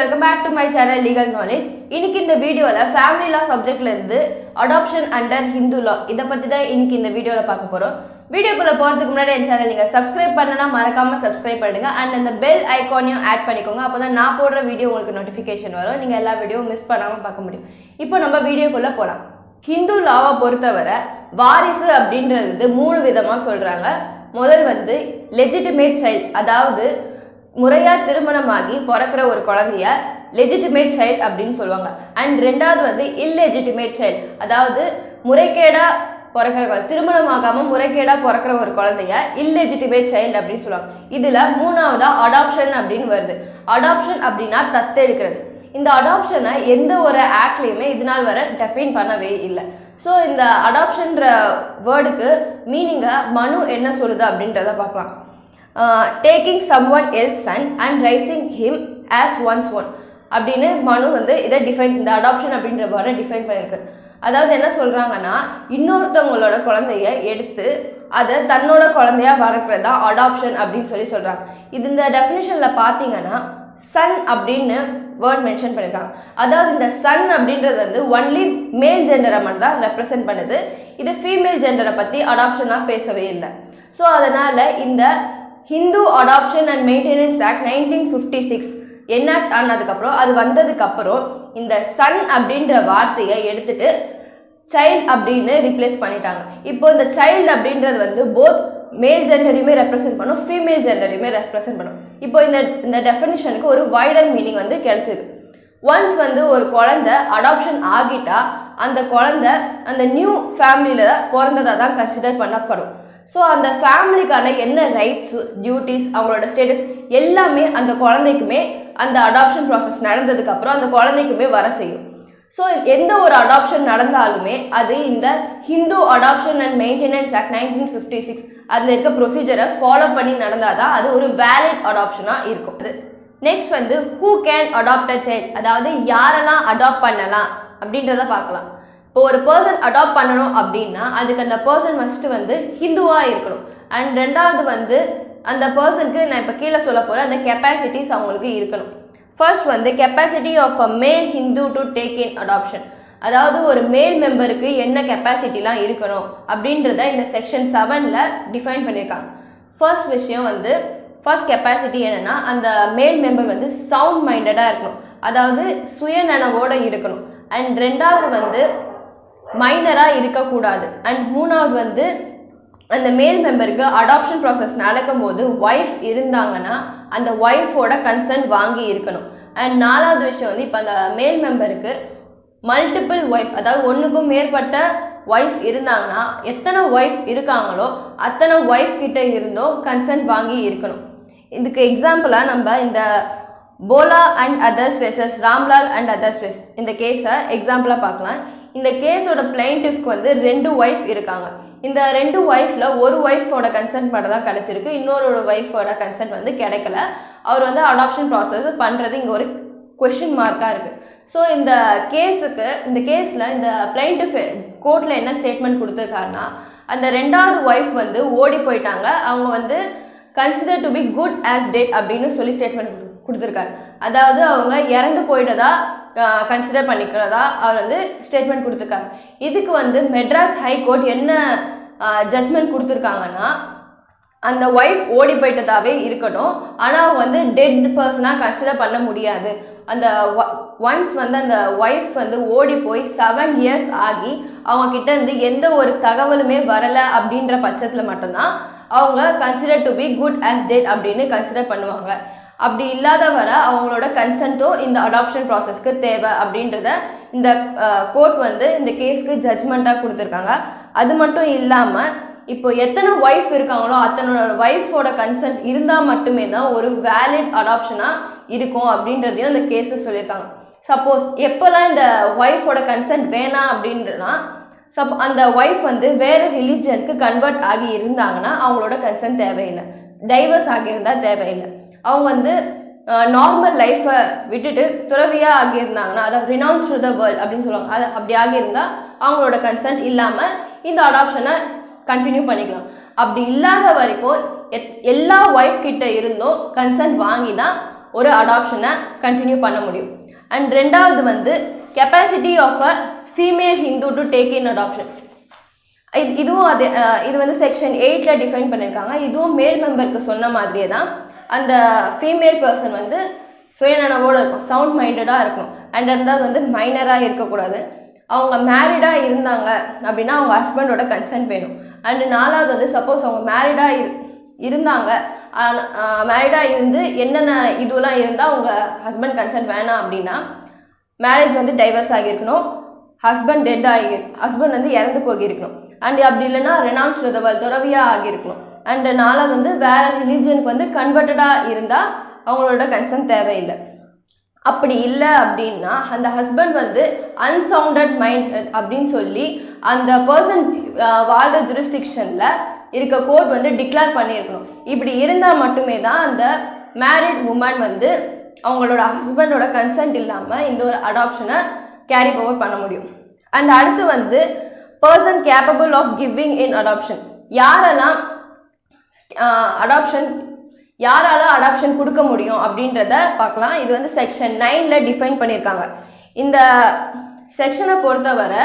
welcome back to my channel Legal Knowledge. இன்னைக்கு இந்த வீடியோல family law subjectல இருந்து adoption under Hindu law இத பத்தி தான் இன்னைக்கு இந்த வீடியோல பார்க்க போறோம். வீடியோக்குள்ள போறதுக்கு முன்னாடி என் சேனல் நீங்க subscribe பண்ணனா மறக்காம subscribe பண்ணுங்க and அந்த bell icon-ஐயும் ஆட் பண்ணிக்கோங்க. அப்பதான் நான் போடுற வீடியோ உங்களுக்கு notification வரும். நீங்க எல்லா வீடியோவும் மிஸ் பண்ணாம பார்க்க முடியும். இப்போ நம்ம வீடியோக்குள்ள போலாம். Hindu law-வை பொறுத்தவரை வாரிசு அப்படின்றது மூணு விதமா சொல்றாங்க. முதல் வந்து legitimate child, அதாவது முறையா திருமணமாகி பிறக்கிற ஒரு குழந்தைய லெஜிட்டிமேட் சைல்ட் அப்படின்னு சொல்லுவாங்க. அண்ட் ரெண்டாவது வந்து இல்லெஜிட்டிமேட் சைல்ட், அதாவது முறைகேடா பிறக்கிற திருமணமாகாம முறைகேடா பிறக்கிற ஒரு குழந்தைய இல்லெஜிட்டிமேட் சைல்ட் அப்படின்னு சொல்லுவாங்க. இதுல மூணாவதா அடாப்ஷன் அப்படின்னு வருது. அடாப்ஷன் அப்படின்னா தத்தெடுக்கிறது. இந்த அடாப்ஷனை எந்த ஒரு ஆக்ட்லயுமே இதனால் வரை டெஃபைன் பண்ணவே இல்லை. ஸோ இந்த அடாப்ஷன்ற வேர்டுக்கு மீனிங்கை மனு என்ன சொல்லுது அப்படின்றத பார்க்கலாம். Taking someone else's son and raising him as one's own அப்படின்னு மனு வந்து இதை டிஃபைன், இந்த அடாப்ஷன் அப்படின்ற வேர்டை டிஃபைன் பண்ணியிருக்கு. அதாவது என்ன சொல்றாங்கன்னா, இன்னொருத்தவங்களோட குழந்தைய எடுத்து அதை தன்னோட குழந்தையா வளர்க்குறது தான் அடாப்ஷன் அப்படின்னு சொல்றாங்க. இது இந்த டெஃபினிஷன்ல பார்த்தீங்கன்னா சன் அப்படின்னு வேர்ட் மென்ஷன் பண்ணியிருக்காங்க. அதாவது இந்த சன் அப்படின்றது வந்து ஒன்லி மேல் ஜெண்டரை மட்டும் தான் ரெப்ரசென்ட் பண்ணுது. இது ஃபீமேல் ஜெண்டரை பற்றி அடாப்ஷனாக பேசவே இல்லை. ஸோ அதனால இந்த Hindu adoption and maintenance act 1956 என்ஆக்ட் ஆனதுக்கப்புறம் அது வந்ததுக்கப்புறம் இந்த சன் அப்படின்ற வார்த்தையை எடுத்துட்டு சைல்ட் அப்படின்னு ரிப்ளேஸ் பண்ணிட்டாங்க. இப்போ இந்த சைல்டு அப்படின்றது வந்து போத் மேல் ஜெண்டரையுமே ரெப்ரசென்ட் பண்ணும், ஃபீமேல் ஜெண்டரையுமே ரெப்ரசென்ட் பண்ணும். இப்போ இந்த டெஃபினிஷனுக்கு ஒரு வைடர் மீனிங் வந்து கிடைச்சிது. ஒன்ஸ் வந்து ஒரு குழந்தை அடாப்ஷன் ஆகிட்டா அந்த குழந்தை அந்த நியூ ஃபேமிலியில பிறந்ததாக தான் கன்சிடர் பண்ணப்படும். ஸோ அந்த ஃபேமிலிக்கான என்ன ரைட்ஸ், டியூட்டிஸ், அவங்களோட ஸ்டேட்டஸ் எல்லாமே அந்த குழந்தைக்குமே அந்த அடாப்ஷன் ப்ராசஸ் நடந்ததுக்கு அப்புறம் அந்த குழந்தைக்குமே வர செய்யும். ஸோ எந்த ஒரு அடாப்ஷன் நடந்தாலுமே அது இந்த Hindu adoption and maintenance act 1956 அதில் இருக்க ப்ரொசீஜரை ஃபாலோ பண்ணி நடந்தாதான் அது ஒரு வேலிட் அடாப்ஷனாக இருக்கும். நெக்ஸ்ட் வந்து who can adapt a child, அதாவது யாரெல்லாம் அடாப்ட் பண்ணலாம் அப்படின்றத பார்க்கலாம். இப்போ ஒரு பர்சன் அடாப்ட் பண்ணணும் அப்படின்னா அதுக்கு அந்த பர்சன் ஃபர்ஸ்ட் வந்து ஹிந்துவாக இருக்கணும். அண்ட் ரெண்டாவது வந்து அந்த பர்சனுக்கு நான் இப்போ கீழே சொல்ல போகிற அந்த கெப்பாசிட்டிஸ் அவங்களுக்கு இருக்கணும். ஃபர்ஸ்ட் வந்து கெப்பாசிட்டி ஆஃப் அ மேல் Hindu to take in adoption, அதாவது ஒரு மேல் மெம்பருக்கு என்ன கெப்பாசிட்டிலாம் இருக்கணும் அப்படின்றத இந்த செக்ஷன் 7ல் டிஃபைன் பண்ணியிருக்காங்க. ஃபர்ஸ்ட் விஷயம் வந்து ஃபர்ஸ்ட் கெப்பாசிட்டி என்னன்னா அந்த மேல் மெம்பர் வந்து சவுண்ட் மைண்டடாக இருக்கணும், அதாவது சுயநனவோடு இருக்கணும். அண்ட் ரெண்டாவது வந்து மைனராக இருக்கக்கூடாது. அண்ட் மூணாவது வந்து அந்த மேல் மெம்பருக்கு அடாப்ஷன் ப்ராசஸ் நடக்கும்போது ஒய்ஃப் இருந்தாங்கன்னா அந்த ஒய்ஃபோட கன்சென்ட் வாங்கி இருக்கணும். அண்ட் நாலாவது விஷயம் வந்து இப்போ அந்த மேல் மெம்பருக்கு மல்டிபிள் ஒய்ஃப், அதாவது ஒன்றுக்கும் மேற்பட்ட ஒய்ஃப் இருந்தாங்கன்னா எத்தனை ஒய்ஃப் இருக்காங்களோ அத்தனை ஒய்ஃப் கிட்ட இருந்தோ கன்சென்ட் வாங்கி இருக்கணும். இதுக்கு எக்ஸாம்பிளாக நம்ம இந்த போலா and others versus Ramlal and others verse இந்த கேஸை எக்ஸாம்பிளாக பார்க்கலாம். இந்த கேஸோட பிளைண்டிஃப்க்கு வந்து 2 ஒய்ஃப் இருக்காங்க. இந்த 2 ஒய்ஃப்ல ஒரு ஒய்ஃபோட கன்சென்ட் மட்டும் தான் கிடைச்சிருக்கு, இன்னொரு ஒய்ஃபோட கன்சென்ட் வந்து கிடைக்கல. அவர் வந்து அடாப்ஷன் ப்ராசஸ் பண்ணுறது இங்கே ஒரு கொஷின் மார்க்காக இருக்குது. ஸோ இந்த கேஸில் இந்த பிளைண்டிஃப் கோர்ட்டில் என்ன ஸ்டேட்மெண்ட் கொடுத்துருக்காருன்னா, அந்த 2வது ஒய்ஃப் வந்து ஓடி போயிட்டாங்க, அவங்க வந்து consider to be good as dead அப்படின்னு சொல்லி ஸ்டேட்மெண்ட் கொடுத்துருக்காரு. அதாவது அவங்க இறந்து போயிட்டதா கன்சிடர் பண்ணிக்கிறதா அவர் வந்து ஸ்டேட்மெண்ட் கொடுத்துருக்காரு. இதுக்கு வந்து மெட்ராஸ் ஹைகோர்ட் என்ன ஜட்ஜ்மெண்ட் கொடுத்துருக்காங்கன்னா, அந்த ஒய்ஃப் ஓடி போயிட்டதாவே இருக்கணும், ஆனால் அவங்க வந்து டெட் பர்சனாக கன்சிடர் பண்ண முடியாது. அந்த ஒன்ஸ் வந்து அந்த ஒய்ஃப் வந்து ஓடி போய் 7 இயர்ஸ் ஆகி அவங்க கிட்ட இருந்து எந்த ஒரு தகவலுமே வரலை அப்படின்ற பட்சத்தில் மட்டும்தான் அவங்க consider to be good as dead அப்படின்னு கன்சிடர் பண்ணுவாங்க. அப்படி இல்லாத வர அவங்களோட கன்சென்ட்டும் இந்த அடாப்ஷன் ப்ராசஸ்க்கு தேவை அப்படின்றத இந்த கோர்ட் வந்து இந்த கேஸ்க்கு ஜட்ஜ்மெண்ட்டாக கொடுத்துருக்காங்க. அது மட்டும் இல்லாமல் இப்போ எத்தனை ஒய்ஃப் இருக்காங்களோ அத்தனோட ஒய்ஃபோட கன்சென்ட் இருந்தால் மட்டுமே தான் ஒரு வேலிட் அடாப்ஷனாக இருக்கும் அப்படின்றதையும் இந்த கேஸில் சொல்லியிருக்காங்க. சப்போஸ் எப்போல்லாம் இந்த ஒய்ஃபோட கன்சென்ட் வேணாம் அப்படின்றனா அந்த ஒய்ஃப் வந்து வேறு ரிலீஜனுக்கு கன்வெர்ட் ஆகி இருந்தாங்கன்னா அவங்களோட கன்சென்ட் தேவையில்லை, டைவர்ஸ் ஆகியிருந்தால் தேவையில்லை. அவங்க வந்து நார்மல் லைஃப்பை விட்டுட்டு துறவியாக ஆகியிருந்தாங்கன்னா, அதாவது renounced to the world அப்படின்னு சொல்லுவாங்க, அது அப்படி ஆகியிருந்தால் அவங்களோட கன்சென்ட் இல்லாமல் இந்த அடாப்ஷனை கண்டினியூ பண்ணிக்கலாம். அப்படி இல்லாத வரைக்கும் எல்லா ஒய்ஃப் கிட்ட இருந்தும் கன்சென்ட் வாங்கி தான் ஒரு அடாப்ஷனை கண்டினியூ பண்ண முடியும். அண்ட் ரெண்டாவது வந்து capacity of a female Hindu to take in adoption. இதுவும் இது வந்து செக்ஷன் 8ல் டிஃபைன் பண்ணியிருக்காங்க. இதுவும் மேல் மெம்பருக்கு சொன்ன மாதிரியே தான். அந்த ஃபீமேல் பர்சன் வந்து சுயநனவோடு இருக்கும், சவுண்ட் மைண்டடாக இருக்கணும். அண்ட் ரெண்டாவது வந்து மைனராக இருக்கக்கூடாது. அவங்க மேரிடாக இருந்தாங்க அப்படின்னா அவங்க ஹஸ்பண்டோட கன்சென்ட் வேணும். அண்டு நாலாவது வந்து சப்போஸ் அவங்க இருந்தாங்க, மேரிடாக இருந்து என்னென்ன இதுவெல்லாம் இருந்தால் அவங்க ஹஸ்பண்ட் கன்சென்ட் வேணாம் அப்படின்னா மேரேஜ் வந்து டைவர்ஸ் ஆகியிருக்கணும், ஹஸ்பண்ட் வந்து இறந்து போகியிருக்கணும். அண்ட் அப்படி இல்லைன்னா ரெனவுன்ஸ்டு துறவியாக ஆகியிருக்கணும். அண்ட் நாலாவது வந்து வேற ரிலீஜனுக்கு வந்து கன்வெர்ட்டடாக இருந்தால் அவங்களோட கன்சென்ட் தேவையில்லை. அப்படி இல்லை அப்படின்னா அந்த ஹஸ்பண்ட் வந்து அன்சவுண்டட் மைண்ட் அப்படின்னு சொல்லி அந்த பர்சன் வாழ்ற ஜூரிஸ்டிக்ஷனில் இருக்க கோர்ட் வந்து டிக்ளேர் பண்ணியிருக்கணும். இப்படி இருந்தால் மட்டுமே தான் அந்த மேரிட் உமன் வந்து அவங்களோட ஹஸ்பண்டோட கன்சென்ட் இல்லாமல் இந்த ஒரு அடாப்ஷனை கேரி பவர் பண்ண முடியும். அண்ட் அடுத்து வந்து person capable of giving in adoption. யாரால அடாப்ஷன் கொடுக்க முடியும் அப்படின்றத பார்க்கலாம். இது வந்து செக்ஷன் 9ல் டிஃபைன் பண்ணியிருக்காங்க. இந்த செக்ஷனை பொறுத்தவரை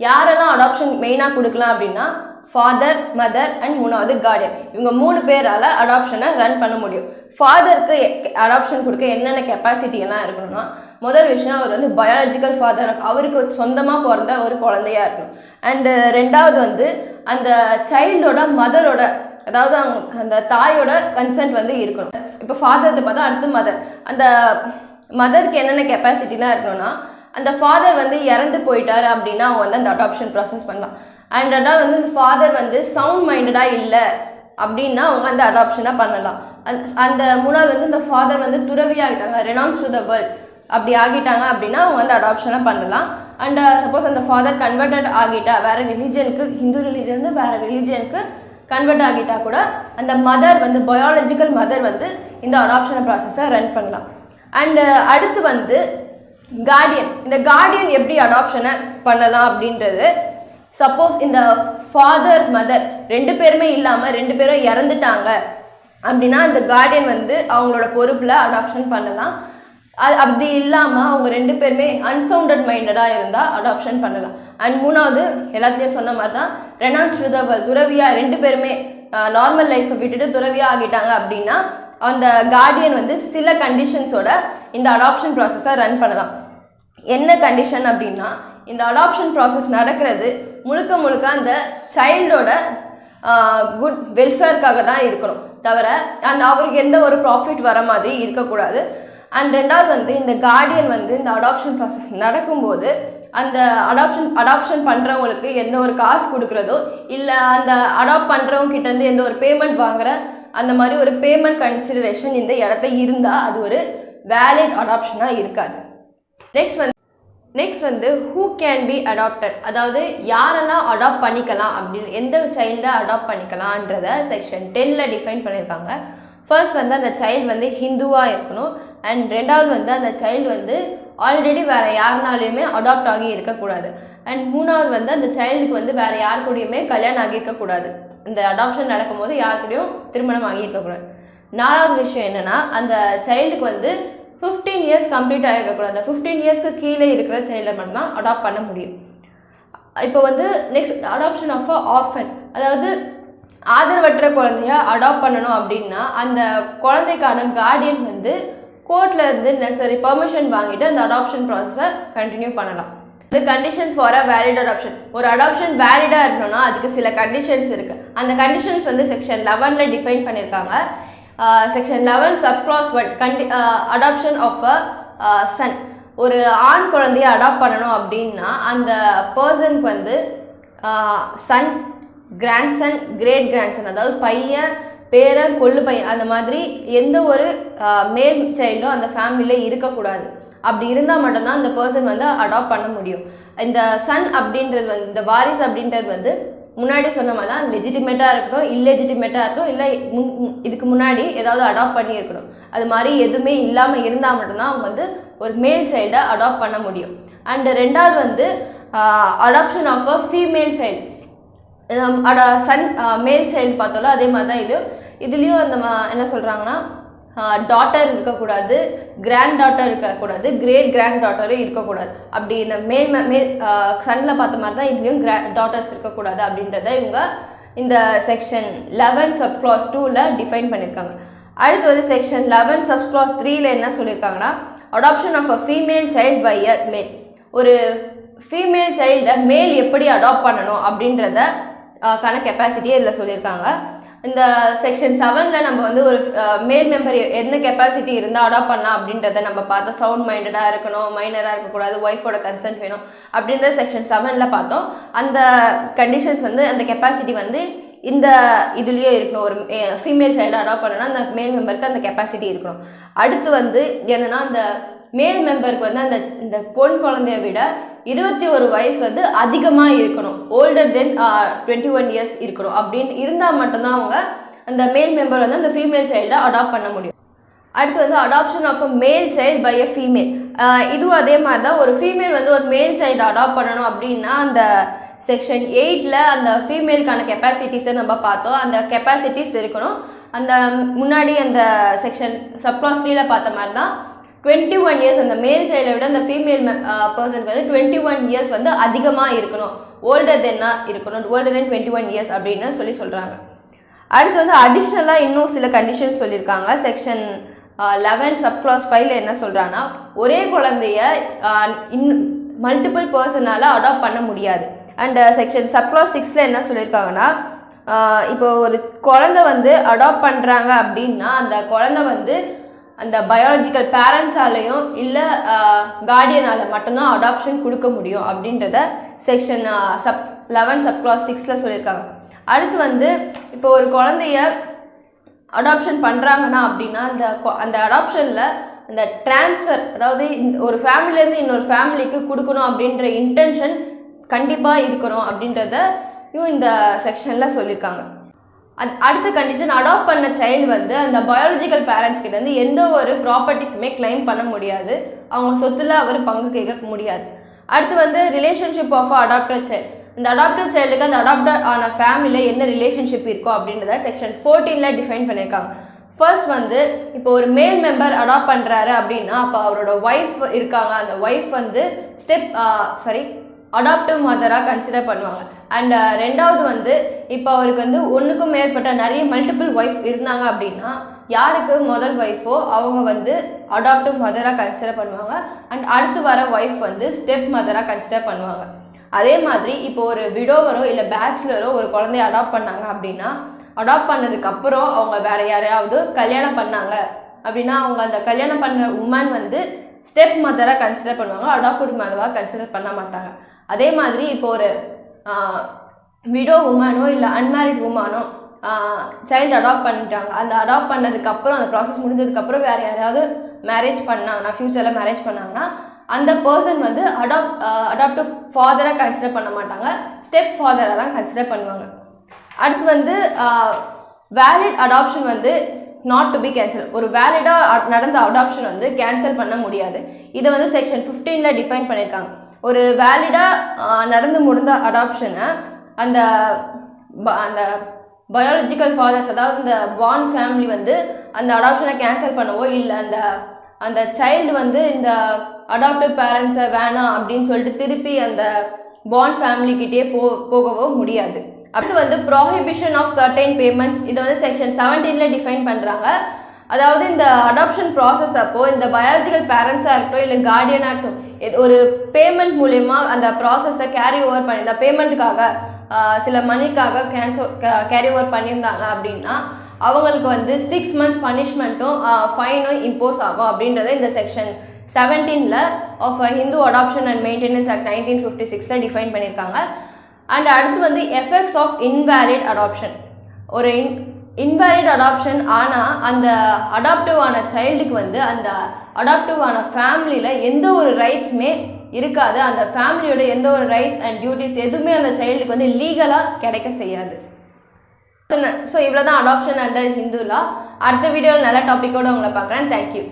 யாரெல்லாம் அடாப்ஷன் மெயினாக கொடுக்கலாம் அப்படின்னா ஃபாதர், மதர் அண்ட் மூணாவது கார்டியன். இவங்க 3 பேரால் அடாப்ஷனை ரன் பண்ண முடியும். ஃபாதருக்கு அடாப்ஷன் கொடுக்க என்னென்ன கெப்பாசிட்டி எல்லாம் இருக்கணும்னா, முதல் விஷயம் அவர் வந்து பயாலஜிக்கல் ஃபாதர், அவருக்கு சொந்தமாக பிறந்த ஒரு குழந்தையா இருக்கணும். அண்டு ரெண்டாவது வந்து அந்த சைல்டோட மதரோட, அதாவது அந்த தாயோட கன்சென்ட் வந்து இருக்கணும். இப்போ ஃபாதர் பார்த்தா அடுத்து மதர். அந்த மதருக்கு என்னென்ன கெப்பாசிட்டிலாம் இருக்கணும்னா, அந்த ஃபாதர் வந்து இறந்து போயிட்டாரு அப்படின்னா அவங்க வந்து அந்த அடாப்ஷன் ப்ராசஸ் பண்ணலாம். அண்ட் ரெண்டாவது வந்து ஃபாதர் வந்து சவுண்ட் மைண்டடாக இல்லை அப்படின்னா அவங்க அந்த அடாப்ஷனாக பண்ணலாம். அந்த மூணாவது வந்து இந்த ஃபாதர் வந்து துறவியாகிட்டாங்க, ரெனவுன்ஸ்டு த வேர்ல்ட் அப்படி ஆகிட்டாங்க அப்படின்னா அவங்க வந்து அடாப்ஷனாக பண்ணலாம். அண்ட் சப்போஸ் அந்த ஃபாதர் கன்வெர்டட் ஆகிட்டா, வேற ரிலீஜனுக்கு, ஹிந்து ரிலீஜன் வேற ரிலீஜனுக்கு கன்வெர்ட் ஆகிட்டா கூட அந்த மதர் வந்து பயாலஜிக்கல் மதர் வந்து இந்த அடாப்ஷன் ப்ராசஸை ரன் பண்ணலாம். அண்ட் அடுத்து வந்து கார்டியன். இந்த கார்டியன் எப்படி அடாப்ஷனை பண்ணலாம் அப்படின்றது, சப்போஸ் இந்த ஃபாதர் மதர் 2 பேருமே இல்லாமல் 2 பேரும் இறந்துட்டாங்க அப்படின்னா அந்த கார்டியன் வந்து அவங்களோட பொறுப்பில் அடாப்ஷன் பண்ணலாம். அப்படி இல்லாமல் அவங்க 2 பேருமே அன்சவுண்டட் மைண்டடாக இருந்தால் அடாப்ஷன் பண்ணலாம். அண்ட் மூணாவது எல்லாத்துலேயும் சொன்ன மாதிரி தான் ரெனவுன்ஸ்டு த வேர்ல்ட், துறவியாக 2 பேருமே நார்மல் லைஃப்பை விட்டுட்டு துறவியாக ஆகிட்டாங்க அப்படின்னா அந்த கார்டியன் வந்து சில கண்டிஷன்ஸோட இந்த அடாப்ஷன் ப்ராசஸை ரன் பண்ணலாம். என்ன கண்டிஷன் அப்படின்னா, இந்த அடாப்ஷன் ப்ராசஸ் நடக்கிறது முழுக்க அந்த சைல்டோட குட் வெல்ஃபேருக்காக தான் இருக்கணும், தவிர அவருக்கு எந்த ஒரு ப்ராஃபிட் வர மாதிரி இருக்கக்கூடாது. அண்ட் ரெண்டாவது வந்து இந்த கார்டியன் வந்து இந்த அடாப்ஷன் ப்ராசஸ் நடக்கும்போது அந்த அடாப்ஷன் பண்ணுறவங்களுக்கு எந்த ஒரு காசு கொடுக்குறதோ இல்லை அந்த அடாப்ட் பண்ணுறவங்க கிட்டேருந்து எந்த ஒரு பேமெண்ட் வாங்குற அந்த மாதிரி ஒரு பேமெண்ட் கன்சிடரேஷன் இந்த இடத்த இருந்தால் அது ஒரு வேலிட் அடாப்ஷனாக இருக்காது. நெக்ஸ்ட் வந்து ஹூ கேன் பி அடாப்டட், அதாவது யாரெல்லாம் அடாப்ட் பண்ணிக்கலாம் அப்படின்னு, எந்த சைல்டை அடாப்ட் பண்ணிக்கலான்றத செக்ஷன் 10ல் டிஃபைன் பண்ணியிருக்காங்க. ஃபர்ஸ்ட் வந்து அந்த சைல்டு வந்து ஹிந்துவாக இருக்கணும். அண்ட் ரெண்டாவது வந்து அந்த சைல்டு வந்து ஆல்ரெடி வேறு யாருனாலையுமே அடாப்ட் ஆகி இருக்கக்கூடாது. அண்ட் மூணாவது வந்து அந்த சைல்டுக்கு வந்து வேறு யார் கூடயுமே கல்யாணம் ஆகியிருக்கக்கூடாது, இந்த அடாப்ஷன் நடக்கும்போது யார் கூடயும் திருமணம் ஆகியிருக்கக்கூடாது. நாலாவது விஷயம் என்னென்னா, அந்த சைல்டுக்கு வந்து 15 இயர்ஸ் கம்ப்ளீட் ஆகிருக்கக்கூடாது. அந்த 15 இயர்ஸ்க்கு கீழே இருக்கிற சைல்டை மட்டும்தான் அடாப்ட் பண்ண முடியும். இப்போ வந்து next adoption of a orphan, அதாவது ஆதரவற்ற குழந்தைய அடாப்ட் பண்ணணும் அப்படின்னா அந்த குழந்தைக்கான கார்டியன் வந்து கோர்ட்டில் இருந்து நெசசரி பெர்மிஷன் வாங்கிட்டு அந்த அடாப்ஷன் ப்ராசஸை கண்டினியூ பண்ணலாம். இந்த conditions for a valid adoption, ஒரு அடாப்ஷன் வேலிடாக இருக்கணும்னா அதுக்கு சில கண்டிஷன்ஸ் இருக்குது. அந்த கண்டிஷன்ஸ் வந்து செக்ஷன் 11ல் டிஃபைன் பண்ணியிருக்காங்க. Section 11 subclause 1 adoption of a son, ஒரு ஆண் குழந்தைய அடாப்ட் பண்ணணும் அப்படின்னா அந்த பர்சனுக்கு வந்து சன், கிராண்ட்சன், கிரேட் கிராண்ட்சன், அதாவது பையன், பேரன், கொள்ளு பையன், அந்த மாதிரி எந்த ஒரு மேல் சைல்டும் அந்த ஃபேமிலியில் இருக்கக்கூடாது. அப்படி இருந்தால் மட்டும்தான் அந்த பர்சன் வந்து அடாப்ட் பண்ண முடியும். இந்த சன் அப்படின்றது வந்து, இந்த வாரிசு அப்படின்றது வந்து முன்னாடி சொன்ன மாதிரி தான் லெஜிட்டிமேட்டாக இருக்கட்டும், இல்லெஜிட்டிமேட்டாக இருக்கட்டும், இல்லை இதுக்கு முன்னாடி ஏதாவது அடாப்ட் பண்ணி இருக்கணும். அது மாதிரி எதுவுமே இல்லாமல் இருந்தால் மட்டும்தான் அவங்க வந்து ஒரு மேல் சைல்டை அடாப்ட் பண்ண முடியும். அண்ட் ரெண்டாவது வந்து adoption of a female child, son male child பார்த்தோம்ல அதே மாதிரி தான் இதுலேயும் அந்த என்ன சொல்கிறாங்கன்னா டாட்டர் இருக்கக்கூடாது, கிராண்ட் டாட்டர் இருக்கக்கூடாது, கிரேட் கிராண்ட் டாட்டரும் இருக்கக்கூடாது. அப்படி இந்த மேல் சன்னில் பார்த்த மாதிரி தான் இதுலேயும் டாட்டர்ஸ் இருக்கக்கூடாது அப்படின்றத இவங்க இந்த செக்ஷன் 11 சப் கிளாஸ் 2ல் டிஃபைன் பண்ணியிருக்காங்க. அடுத்து வந்து செக்ஷன் 11 சப் கிளாஸ் 3ல் என்ன சொல்லியிருக்காங்கன்னா, adoption of a female child by a male. ஒரு ஃபீமேல் சைல்டை மேல் எப்படி அடாப்ட் பண்ணணும் அப்படின்றத கான கெப்பாசிட்டியே இதில் சொல்லியிருக்காங்க. இந்த செக்ஷன் 7ல் நம்ம வந்து ஒரு மேல் மெம்பர் என்ன கெப்பாசிட்டி இருந்தால் அடாப்ட் பண்ணலாம் அப்படின்றத நம்ம பார்த்தோம். சவுண்ட் மைண்டடாக இருக்கணும், மைனராக இருக்கக்கூடாது, ஒய்ஃபோட கன்சென்ட் வேணும் அப்படின்றத செக்ஷன் 7ல் பார்த்தோம். அந்த கண்டிஷன்ஸ் வந்து அந்த கெப்பாசிட்டி வந்து இந்த இதுலேயே இருக்கணும். ஒரு ஃபீமேல் சைல்டு அடாப்ட் பண்ணணும்னா அந்த மேல் மெம்பருக்கு அந்த கெப்பாசிட்டி இருக்கணும். அடுத்து வந்து என்னென்னா, அந்த மேல் மெம்பருக்கு வந்து இந்த பொன் குழந்தைய விட 21 வயசு வந்து அதிகமாக இருக்கணும், ஓல்டர் தென் 21 இயர்ஸ் இருக்கணும். அப்படின்னு இருந்தால் மட்டும்தான் அவங்க அந்த மேல் மெம்பர் வந்து அந்த ஃபீமேல் சைல்டை அடாப்ட் பண்ண முடியும். அடுத்து வந்து அடாப்ஷன் ஆஃப் அ மேல் சைல்டு பை அ ஃபீமேல். இதுவும் அதே மாதிரி தான். ஒரு ஃபீமேல் வந்து ஒரு மேல் சைல்டு அடாப்ட் பண்ணணும் அப்படின்னா அந்த செக்ஷன் 8ல் அந்த ஃபீமேலுக்கான கெப்பாசிட்டிஸை நம்ம பார்த்தோம். அந்த கெப்பாசிட்டிஸ் இருக்கணும். அந்த முன்னாடி அந்த செக்ஷன் சப்கிளாஸ் 3ல் பார்த்த மாதிரி தான் 21 இயர்ஸ் அந்த மேல் சைல்டை விட அந்த ஃபீமேல் பர்சனுக்கு வந்து 21 இயர்ஸ் வந்து அதிகமாக இருக்கணும், ஓல்டர் தென்னாக இருக்கணும், ஓல்டர் தென் 21 இயர்ஸ் அப்படின்னு சொல்கிறாங்க. அடுத்து வந்து அடிஷ்னலாக இன்னும் சில கண்டிஷன்ஸ் சொல்லியிருக்காங்க. செக்ஷன் 11 சப்கிளாஸ் 5ல் என்ன சொல்கிறாங்கன்னா, ஒரே குழந்தைய மல்டிபிள் பர்சனால் அடாப்ட் பண்ண முடியாது. அண்ட் செக்ஷன் சப்கிளாஸ் 6ல் என்ன சொல்லியிருக்காங்கன்னா, இப்போ ஒரு குழந்தை வந்து அடாப்ட் பண்ணுறாங்க அப்படின்னா அந்த குழந்தை வந்து அந்த பயாலஜிக்கல் பேரண்ட்ஸாலையும் இல்லை கார்டியனால் மட்டும்தான் அடாப்ஷன் கொடுக்க முடியும் அப்படின்றத செக்ஷன் 11 சப்கிளாஸ் 6ல் சொல்லியிருக்காங்க. அடுத்து வந்து இப்போ ஒரு குழந்தைய அடாப்ஷன் பண்ணுறாங்கன்னா அப்படின்னா அந்த அடாப்ஷனில் அந்த டிரான்ஸ்ஃபர், அதாவது ஒரு ஃபேமிலியிலேருந்து இன்னொரு ஃபேமிலிக்கு கொடுக்கணும் அப்படின்ற இன்டென்ஷன் கண்டிப்பாக இருக்கணும் அப்படின்றதையும் இந்த செக்ஷனில் சொல்லியிருக்காங்க. அடுத்த கண்டிஷன், அடாப்ட் பண்ண சைல்டு வந்து அந்த பயாலஜிக்கல் பேரண்ட்ஸ் கிட்ட இருந்து எந்த ஒரு ப்ராப்பர்ட்டிஸுமே கிளைம் பண்ண முடியாது, அவங்க சொத்துல அவர் பங்கு கேட்க முடியாது. அடுத்து வந்து ரிலேஷன்ஷிப் ஆஃப் அடாப்டட் சைல்டு. இந்த அடாப்டட் சைல்டுக்கு அந்த அடாப்டட் ஆன ஃபேமிலியில் என்ன ரிலேஷன்ஷிப் இருக்கோ அப்படின்றத செக்ஷன் 14ல் டிஃபைன் பண்ணியிருக்காங்க. ஃபர்ஸ்ட் வந்து இப்போ ஒரு மேல் மெம்பர் அடாப்ட் பண்ணுறாரு அப்படின்னா அப்போ அவரோட ஒய்ஃப் இருக்காங்க, அந்த ஒய்ஃப் வந்து அடாப்டிவ் மதராக கன்சிடர் பண்ணுவாங்க. அண்ட் ரெண்டாவது வந்து இப்போ அவருக்கு வந்து ஒன்றுக்கும் மேற்பட்ட நிறைய மல்டிபிள் ஒய்ஃப் இருந்தாங்க அப்படின்னா யாருக்கு முதல் ஒய்ஃபோ அவங்க வந்து அடாப்டிவ் மதராக கன்சிடர் பண்ணுவாங்க. அண்ட் அடுத்து வர ஒய்ஃப் வந்து ஸ்டெப் மதராக கன்சிடர் பண்ணுவாங்க. அதே மாதிரி இப்போ ஒரு விடோவரோ இல்லை பேச்சுலரோ ஒரு குழந்தைய அடாப்ட் பண்ணாங்க அப்படின்னா அடாப்ட் பண்ணதுக்கப்புறம் அவங்க வேற யாரையாவது கல்யாணம் பண்ணாங்க அப்படின்னா அவங்க அந்த கல்யாணம் பண்ணுற உமன் வந்து ஸ்டெப் மதராக கன்சிடர் பண்ணுவாங்க, அடாப்டட் மதராக கன்சிடர் பண்ண மாட்டாங்க. அதே மாதிரி இப்போ ஒரு விடோ உமனோ இல்லை அன்மேரிட் உமனோ சைல்டு அடாப்ட் பண்ணிட்டாங்க, அந்த அடாப்ட் பண்ணதுக்கப்புறம் அந்த ப்ராசஸ் முடிஞ்சதுக்கப்புறம் வேறு யாராவது மேரேஜ் பண்ணாங்கன்னா ஃப்யூச்சரில் மேரேஜ் பண்ணாங்கன்னா அந்த பர்சன் வந்து அடாப்டிவ் ஃபாதராக கன்சிடர் பண்ண மாட்டாங்க, ஸ்டெப் ஃபாதராக தான் கன்சிடர் பண்ணுவாங்க. அடுத்து வந்து வேலிட் அடாப்ஷன் வந்து நாட் டு பி கேன்சல். ஒரு வேலிடாக நடந்த அடாப்ஷன் வந்து கேன்சல் பண்ண முடியாது. இதை வந்து செக்ஷன் 15ல் டிஃபைன் பண்ணியிருக்காங்க. ஒரு வேலிடாக நடந்து முடிந்த அடாப்ஷனை அந்த பயாலஜிக்கல் ஃபாதர்ஸ், அதாவது இந்த பார்ன் ஃபேமிலி வந்து அந்த அடாப்ஷனை கேன்சல் பண்ணவோ இல்லை அந்த சைல்டு வந்து இந்த அடாப்டிவ் பேரண்ட்ஸை வேணாம் அப்படின்னு சொல்லிட்டு திருப்பி அந்த பார்ன் ஃபேமிலிக்கிட்டே போகவோ முடியாது. அடுத்து வந்து ப்ராஹிபிஷன் ஆஃப் சர்டைன் பேமெண்ட்ஸ். இதை வந்து செக்ஷன் 17ல் டிஃபைன் பண்ணுறாங்க. அதாவது இந்த அடாப்ஷன் ப்ராசஸ் அப்போ இந்த பயாலஜிக்கல் பேரண்ட்ஸாக இருக்கட்டும் இல்லை கார்டியனாக இருக்கட்டும் ஒரு பேமெண்ட் மூலயமா அந்த ப்ராசஸை கேரி ஓவர் பண்ணி இந்த பேமெண்ட்டுக்காக சில மணிக்காக கேரி ஓவர் பண்ணியிருந்தாங்க அப்படின்னா அவங்களுக்கு வந்து 6 months பனிஷ்மெண்ட்டும் ஃபைனும் இம்போஸ் ஆகும் அப்படின்றத இந்த செக்ஷன் 17ல் of Hindu adoption and maintenance act 1956ல் டிஃபைன் பண்ணியிருக்காங்க. அண்ட் அடுத்து வந்து எஃபெக்ட்ஸ் ஆஃப் இன்வேலிட் அடாப்ஷன். ஒரு இன்வேலிட் அடாப்ஷன் ஆனால் அந்த அடாப்டிவ் ஆன சைல்டுக்கு வந்து அந்த அடாப்டிவ் ஆன ஃபேமிலியில் எந்த ஒரு ரைட்ஸுமே இருக்காது, அந்த ஃபேமிலியோட எந்த ஒரு ரைட்ஸ் அண்ட் டியூட்டிஸ் எதுவுமே அந்த சைல்டுக்கு வந்து லீகலாக கிடைக்க செய்யாது. ஸோ இவ்வளோ தான் அடாப்ஷன் அண்டர் ஹிந்து லா. அடுத்த வீடியோவில் நல்ல டாப்பிக்கோடு உங்களை பார்க்குறேன். தேங்க்யூ.